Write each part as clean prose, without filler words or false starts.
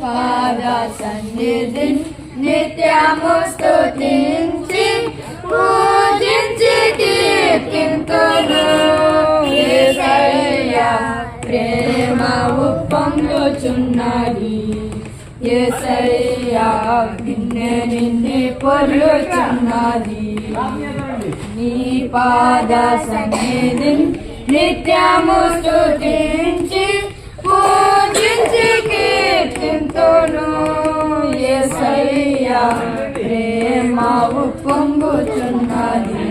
పాద సన్నిధి నిత్యము స్తుతించి పూజించి కీర్తింతును. యేసయ్యా ప్రేమ ఉప్పొంగుచున్నది, యేసయ్యా నిన్నే పొర్లుచున్నది. నీ పాద సన్నిధి నిత్యము స్తుతించి పూజించి కీర్తింతును. యేసయ్యా ప్రేమ ఉప్పొంగుచున్నది,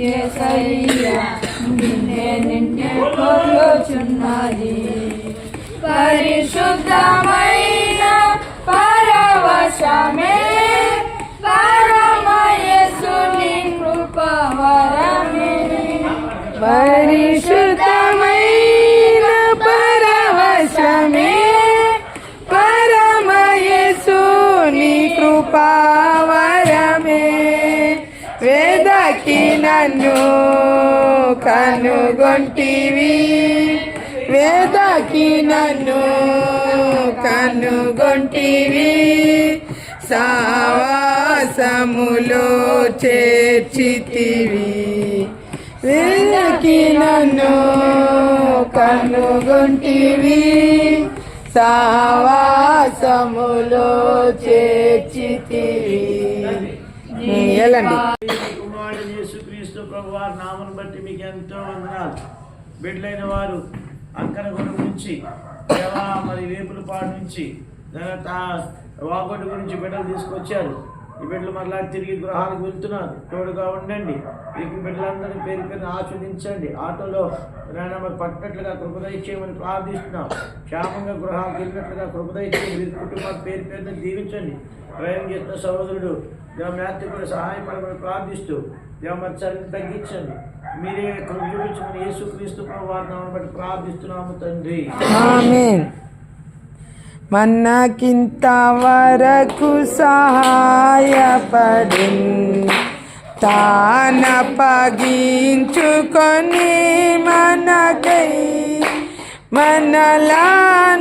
యేసయ్యా నిన్నే పొర్లుచున్నది. పరిశుద్ధమైన పరవశమే పరమ యేసుని కృపవరమే. పరిశుద్ధమైన పరవశమే పరమ యేసుని కృపవరమే. వేదకి నన్ను కనుగొంటివి, వేదకి నన్ను కనుగొంటివి. సావాసములో చేర్చితివి, వేదకి నన్ను కనుగొంటివి. సావాసములో చేర్చితివి. వెళ్ళండి. కుమారుడు యేసుక్రీస్తు ప్రభువారి నామను బట్టి మీకు ఎంతో వందనాలు. బిడ్డలైన వారు అంకనగొండ నుంచి మరి వేపులపాడు నుంచి వాగొడ్డు గురించి బిడ్డలు తీసుకొచ్చారు. ఈ బిడ్డలు మరలా తిరిగి గృహాలకు వెళ్తున్నారు. తోడుగా ఉండండి. ఈ బిడ్డలందరినీ పేరు పేరుని ఆస్వాదించండి. ఆటోలో మరి పట్టినట్లుగా కృపదయ చేయమని ప్రార్థిస్తున్నాం. క్షేమంగా గృహాలకు వెళ్ళినట్లుగా కృపదయ చేయండి. వీరి కుటుంబాలు పేరు పేరుని దీవించండి. ప్రయాణం చేస్తున్న సహోదరుడు మ్యాథ్యూ కూడా సహాయపడమని ప్రార్థిస్తూ దేవమత్సరిని తగ్గించండి. మీరే కృప చూపించమని యేసుక్రీస్తు ప్రభువారి నామమును బట్టి ప్రార్థిస్తున్నాము తండ్రి. ఆమేన్. మనకింత వరకు సహాయపడి తానప్పగించుకొని మనకై మనలా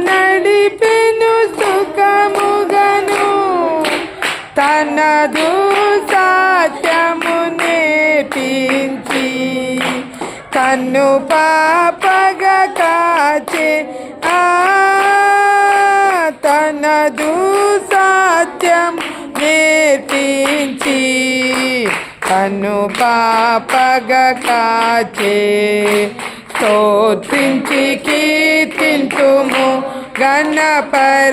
నడిపెను సుఖముగను. తనదు సత్యము నేర్పించి కన్ను పాపగా కాచే తనదు సత్యం నేర్పించి కన్ను పాపగా కాచే. స్తోత్రించి కీర్తింతుము గణపర